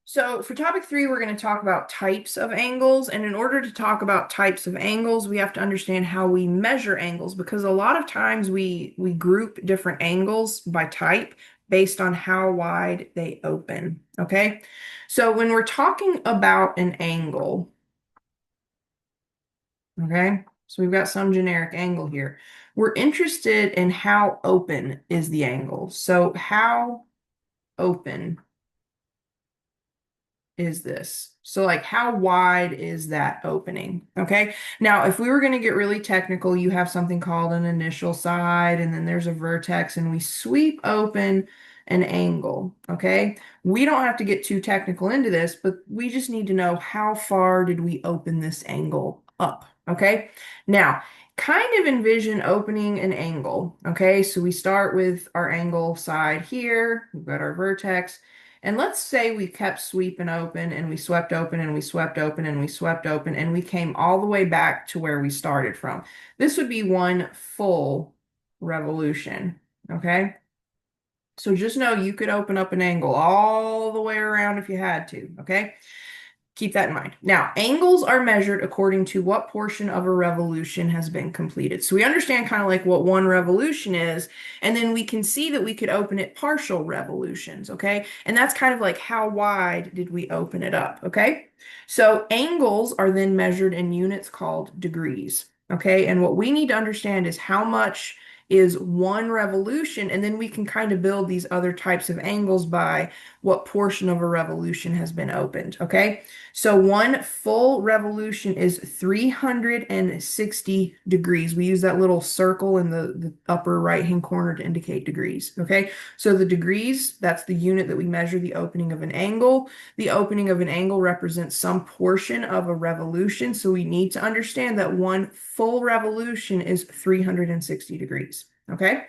So for topic 3, we're going to talk about types of angles. And in order to talk about types of angles, we have to understand how we measure angles because a lot of times we group different angles by type based on how wide they open. Okay. So when we're talking about an angle, okay, so we've got some generic angle here. We're interested in how open is the angle. So how open is this? So like how wide is that opening? Okay. Now, if we were going to get really technical, you have something called an initial side, and then there's a vertex, and we sweep open an angle. Okay. We don't have to get too technical into this, but we just need to know how far did we open this angle up? Okay. Now, kind of envision opening an angle. Okay. So we start with our angle side here. We've got our vertex. And let's say we kept sweeping open and we swept open and we swept open and we swept open and we came all the way back to where we started from. This would be one full revolution, okay? So just know you could open up an angle all the way around if you had to, okay? Keep that in mind. Now, angles are measured according to what portion of a revolution has been completed. So we understand kind of like what one revolution is, and then we can see that we could open it partial revolutions, okay? And that's kind of like how wide did we open it up, okay? So angles are then measured in units called degrees, okay? And what we need to understand is how much is one revolution, and then we can kind of build these other types of angles by what portion of a revolution has been opened, okay? So one full revolution is 360 degrees. We use that little circle in the upper right-hand corner to indicate degrees. Okay, so the degrees, that's the unit that we measure the opening of an angle. The opening of an angle represents some portion of a revolution. So we need to understand that one full revolution is 360 degrees. Okay.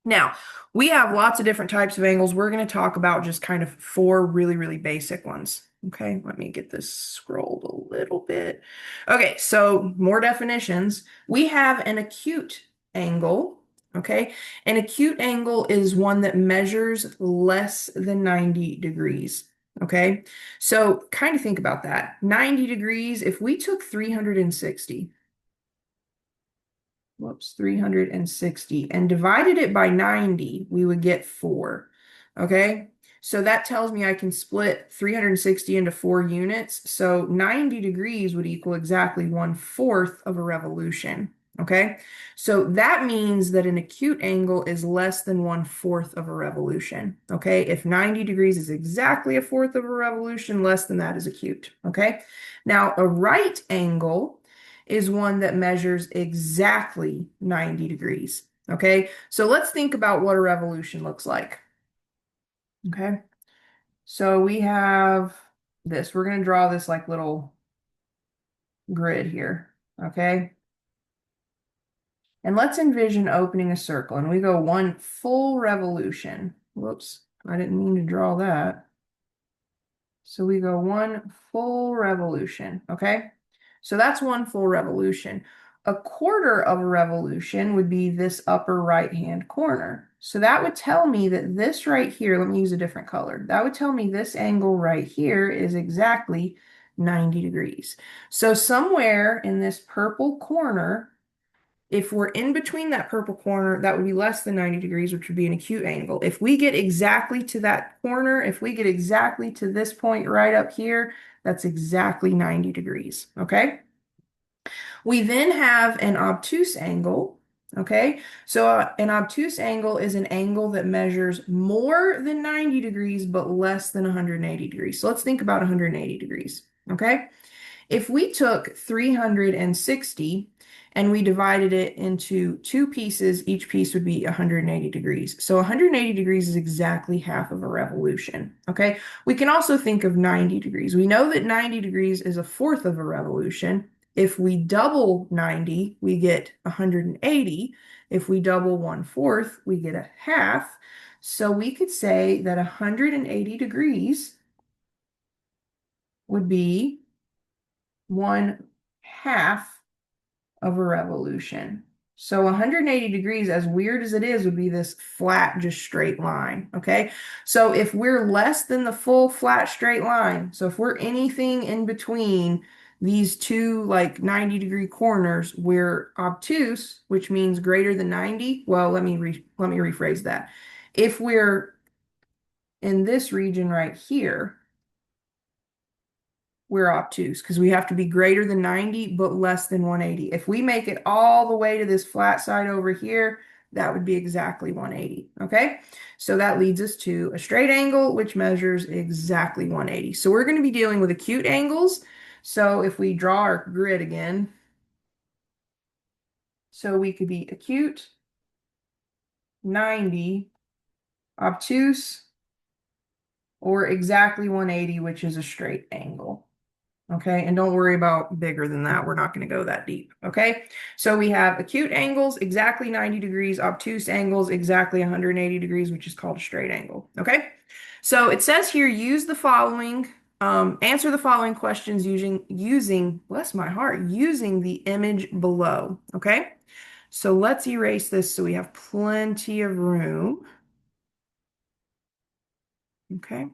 Now, we have lots of different types of angles. We're going to talk about just kind of four really, really basic ones. Okay, let me get this scrolled a little bit. Okay, so more definitions. We have an acute angle. Okay, an acute angle is one that measures less than 90 degrees. Okay, so kind of think about that. 90 degrees, if we took 360, whoops, 360, and divided it by 90, we would get 4. Okay, so that tells me I can split 360 into 4 units. So 90 degrees would equal exactly 1/4 of a revolution. Okay, so that means that an acute angle is less than 1/4 of a revolution. Okay, if 90 degrees is exactly 1/4 of a revolution, less than that is acute. Okay, now a right angle is one that measures exactly 90 degrees. Okay, so let's think about what a revolution looks like. Okay, so we have this. We're going to draw this like little grid here. Okay, and let's envision opening a circle and we go one full revolution. Whoops, I didn't mean to draw that. So we go one full revolution. Okay, so that's one full revolution. A quarter of a revolution would be this upper right-hand corner. So that would tell me that this right here, let me use a different color. That would tell me this angle right here is exactly 90 degrees. So somewhere in this purple corner, if we're in between that purple corner, that would be less than 90 degrees, which would be an acute angle. If we get exactly to that corner, if we get exactly to this point right up here, that's exactly 90 degrees, okay? We then have an obtuse angle, okay? So an obtuse angle is an angle that measures more than 90 degrees, but less than 180 degrees. So let's think about 180 degrees, okay? If we took 360 and we divided it into 2 pieces, each piece would be 180 degrees. So 180 degrees is exactly half of a revolution, okay? We can also think of 90 degrees. We know that 90 degrees is 1/4 of a revolution. If we double 90, we get 180. If we double 1/4, we get a half. So we could say that 180 degrees would be 1/2 of a revolution. So 180 degrees, as weird as it is, would be this flat, just straight line, okay? So if we're less than the full flat straight line, so if we're anything in between these two like 90-degree corners, we're obtuse, which means greater than 90. Well, let me rephrase that. If we're in this region right here, we're obtuse because we have to be greater than 90 but less than 180. If we make it all the way to this flat side over here, that would be exactly 180, okay? So that leads us to a straight angle, which measures exactly 180. So we're going to be dealing with acute angles. So if we draw our grid again, so we could be acute, 90, obtuse, or exactly 180, which is a straight angle. Okay, and don't worry about bigger than that. We're not going to go that deep. Okay, so we have acute angles, exactly 90 degrees, obtuse angles, exactly 180 degrees, which is called a straight angle. Okay, so it says here, use the following, answer the following questions using, bless my heart, using the image below. Okay, so let's erase this so we have plenty of room. Okay.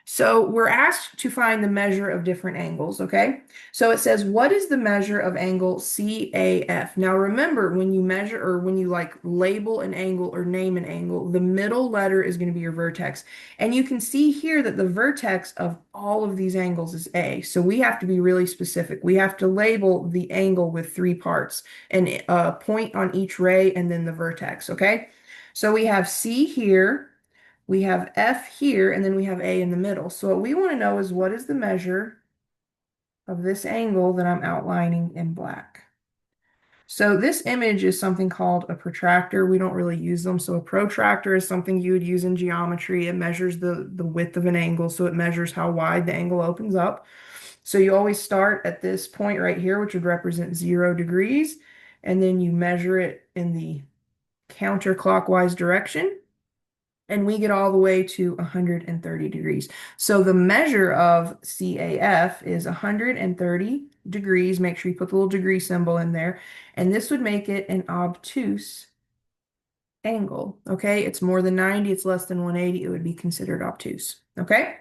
So we're asked to find the measure of different angles, okay? So it says, what is the measure of angle CAF? Now remember, when you measure or when you like label an angle or name an angle, the middle letter is going to be your vertex. And you can see here that the vertex of all of these angles is A. So we have to be really specific. We have to label the angle with three parts, and a point on each ray and then the vertex, okay? So we have C here. We have F here, and then we have A in the middle. So what we want to know is what is the measure of this angle that I'm outlining in black. So this image is something called a protractor. We don't really use them. So a protractor is something you would use in geometry. It measures the width of an angle, so it measures how wide the angle opens up. So you always start at this point right here, which would represent 0 degrees, and then you measure it in the counterclockwise direction, and we get all the way to 130 degrees. So the measure of CAF is 130 degrees. Make sure you put the little degree symbol in there. And this would make it an obtuse angle. Okay, it's more than 90, it's less than 180, it would be considered obtuse. Okay,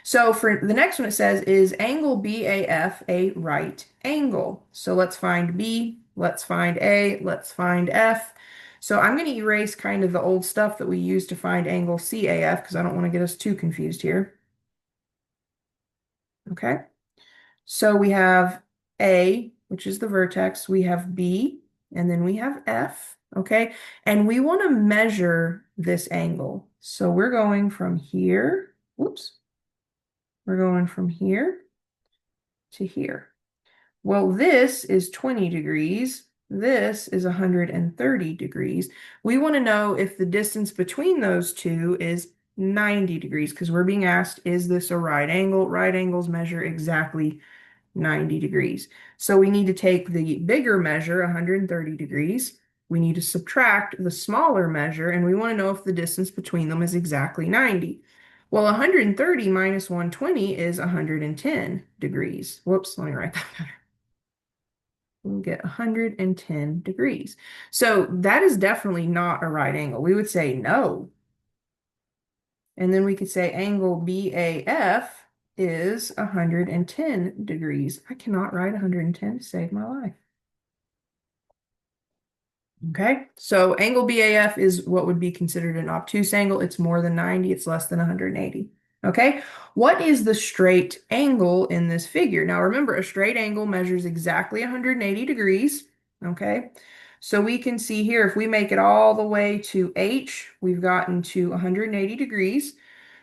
so for the next one, it says, is angle BAF a right angle? So let's find B, let's find A, let's find F. So I'm going to erase kind of the old stuff that we used to find angle CAF because I don't want to get us too confused here. Okay, so we have A, which is the vertex, we have B, and then we have F. Okay, and we want to measure this angle. So we're going from here, whoops, we're going from here to here. Well, this is 20 degrees. This is 130 degrees. We want to know if the distance between those two is 90 degrees because we're being asked, is this a right angle? Right angles measure exactly 90 degrees. So we need to take the bigger measure, 130 degrees. We need to subtract the smaller measure, and we want to know if the distance between them is exactly 90. Well, 130 minus 120 is 110 degrees. Whoops, let me write that better. We'll get 110 degrees. So that is definitely not a right angle. We would say no. And then we could say angle BAF is 110 degrees. I cannot write 110 to save my life. Okay, so angle BAF is what would be considered an obtuse angle. It's more than 90, it's less than 180. Okay, what is the straight angle in this figure? Now remember, a straight angle measures exactly 180 degrees. Okay, so we can see here, if we make it all the way to H, we've gotten to 180 degrees.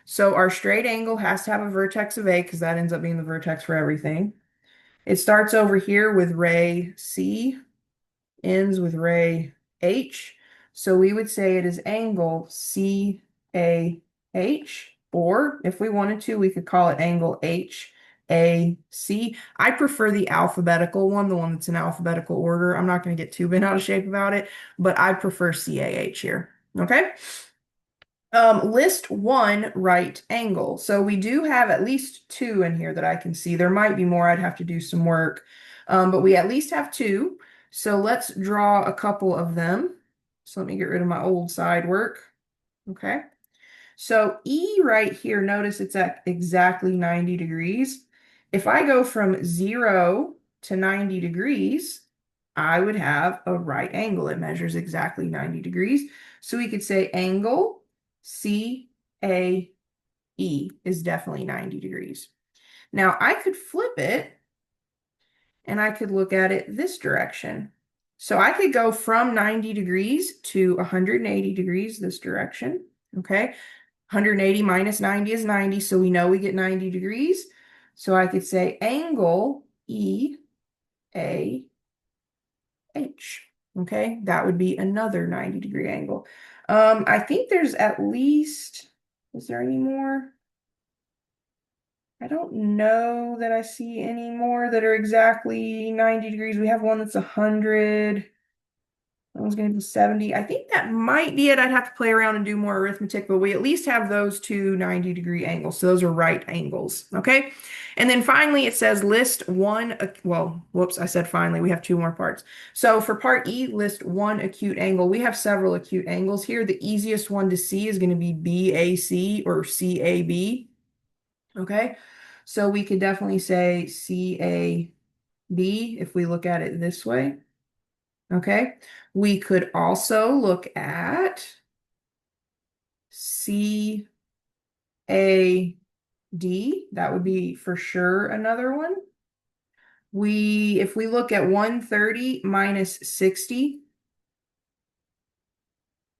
So our straight angle has to have a vertex of A because that ends up being the vertex for everything. It starts over here with ray C, ends with ray H. So we would say it is angle CAH, or if we wanted to, we could call it angle HAC. I prefer the alphabetical one, the one that's in alphabetical order. I'm not going to get too bent out of shape about it, but I prefer CAH here. Okay. List one right angle. So we do have at least two in here that I can see. There might be more. I'd have to do some work. But we at least have two. So let's draw a couple of them. So let me get rid of my old side work. Okay. So E right here, notice it's at exactly 90 degrees. If I go from 0 to 90 degrees, I would have a right angle. It measures exactly 90 degrees. So we could say angle CAE is definitely 90 degrees. Now I could flip it and I could look at it this direction. So I could go from 90 degrees to 180 degrees this direction. Okay. 180 minus 90 is 90, so we know we get 90 degrees. So I could say angle EAH. Okay, that would be another 90-degree angle. I think there's at least, is there any more? I don't know that I see any more that are exactly 90 degrees. We have one that's 100. That one's going to be 70. I think that might be it. I'd have to play around and do more arithmetic, but we at least have those two 90-degree angles. So those are right angles. Okay. And then finally, it says list one. Well, whoops, I said finally. We have two more parts. So for part E, list one acute angle. We have several acute angles here. The easiest one to see is going to be BAC or CAB. Okay. So we could definitely say CAB if we look at it this way. Okay, we could also look at CAD. That would be for sure another one. If we look at 130 minus 60,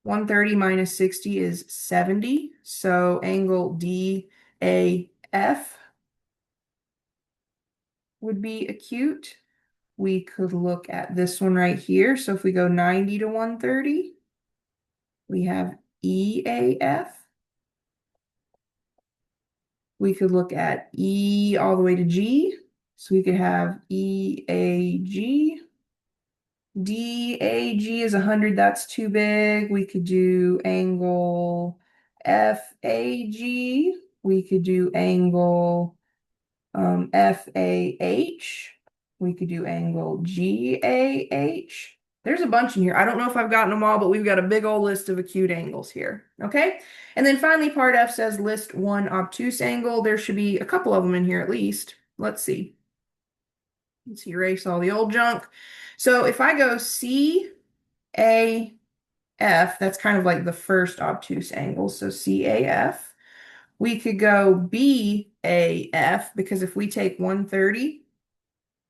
130 minus 60 is 70. So angle DAF would be acute. We could look at this one right here. So if we go 90 to 130, we have EAF. We could look at E all the way to G. So we could have EAG. DAG is 100. That's too big. We could do angle FAG. We could do angle FAH. We could do angle GAH. There's a bunch in here. I don't know if I've gotten them all, but we've got a big old list of acute angles here. Okay. And then finally, part F says list one obtuse angle. There should be a couple of them in here at least. Let's see. Let's erase all the old junk. So if I go CAF, that's kind of like the first obtuse angle. So CAF. We could go BAF because if we take 130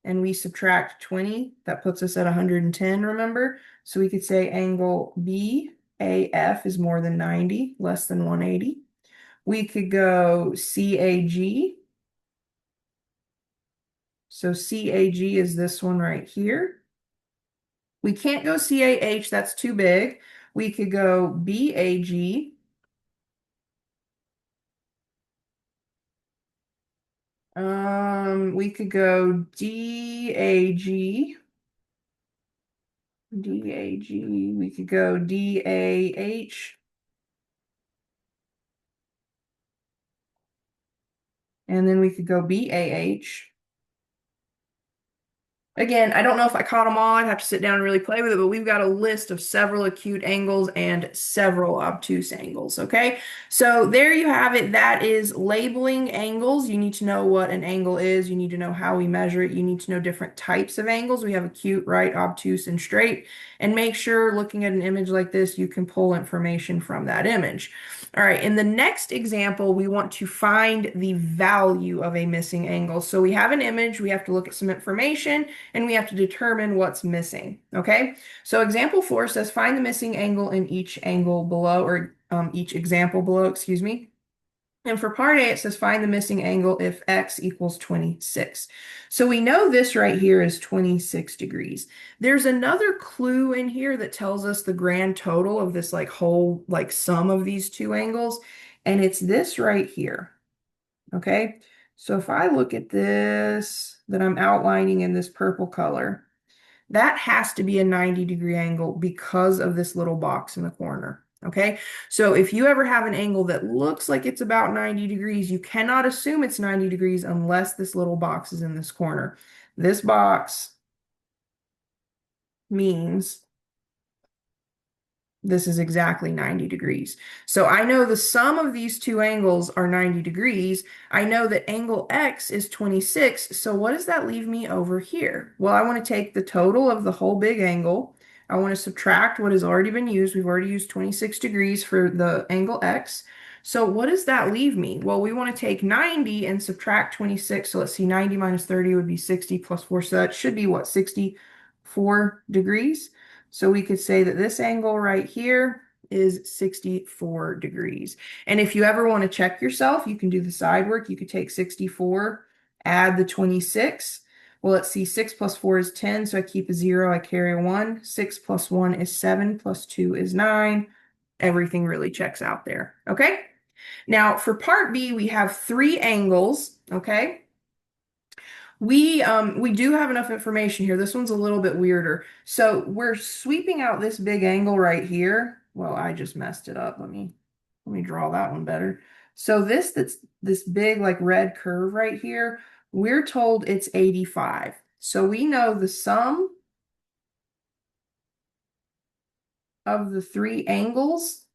and we subtract 20, that puts us at 110, remember? So we could say angle BAF is more than 90, less than 180. We could go CAG. So CAG is this one right here. We can't go CAH, that's too big. We could go BAG. We could go DAG. DAG. We could go DAH. And then we could go BAH. Again, I don't know if I caught them all. I'd have to sit down and really play with it, but we've got a list of several acute angles and several obtuse angles, okay? So there you have it. That is labeling angles. You need to know what an angle is. You need to know how we measure it. You need to know different types of angles. We have acute, right, obtuse, and straight. And make sure looking at an image like this, you can pull information from that image. All right, in the next example, we want to find the value of a missing angle. So we have an image, we have to look at some information, and we have to determine what's missing, okay? So example 4 says find the missing angle in each angle below, or each example below, excuse me. And for part A, it says find the missing angle if x equals 26. So we know this right here is 26 degrees. There's another clue in here that tells us the grand total of this like whole like sum of these two angles, and it's this right here. Okay, so if I look at this that I'm outlining in this purple color, that has to be a 90-degree angle because of this little box in the corner. Okay, so if you ever have an angle that looks like it's about 90 degrees, you cannot assume it's 90 degrees unless this little box is in this corner. This box means this is exactly 90 degrees. So I know the sum of these two angles are 90 degrees. I know that angle X is 26. So what does that leave me over here? Well, I want to take the total of the whole big angle. I want to subtract what has already been used. We've already used 26 degrees for the angle X. So what does that leave me? Well, we want to take 90 and subtract 26. So let's see, 90 minus 30 would be 60 plus 4. So that should be what, 64 degrees? So we could say that this angle right here is 64 degrees. And if you ever want to check yourself, you can do the side work. You could take 64, add the 26. Well, let's see, 6 plus 4 is 10, so I keep a 0, I carry a 1. 6 plus 1 is 7, plus 2 is 9. Everything really checks out there, okay? Now, for part B, we have 3 angles, okay? We do have enough information here. This one's a little bit weirder. So we're sweeping out this big angle right here. Well, I just messed it up. Let me draw that one better. So that's this big like red curve right here. We're told it's 85. So we know the sum of the 3 angles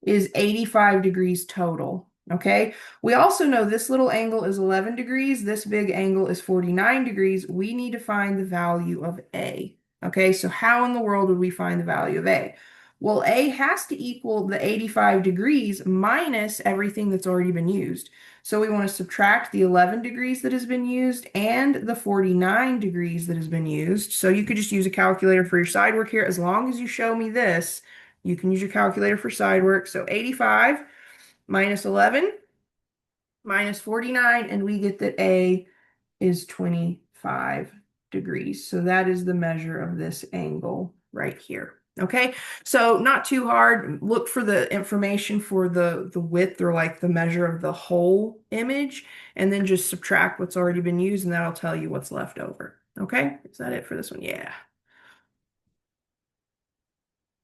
is 85 degrees total. Okay, we also know this little angle is 11 degrees. This big angle is 49 degrees. We need to find the value of A. Okay, so how in the world would we find the value of A? Well, A has to equal the 85 degrees minus everything that's already been used. So we want to subtract the 11 degrees that has been used and the 49 degrees that has been used. So you could just use a calculator for your side work here. As long as you show me this, you can use your calculator for side work. So 85 minus 11 minus 49, and we get that A is 25 degrees. So that is the measure of this angle right here. Okay, so not too hard. Look for the information for the width or like the measure of the whole image, and then just subtract what's already been used, and that'll tell you what's left over. Okay, is that it for this one? Yeah.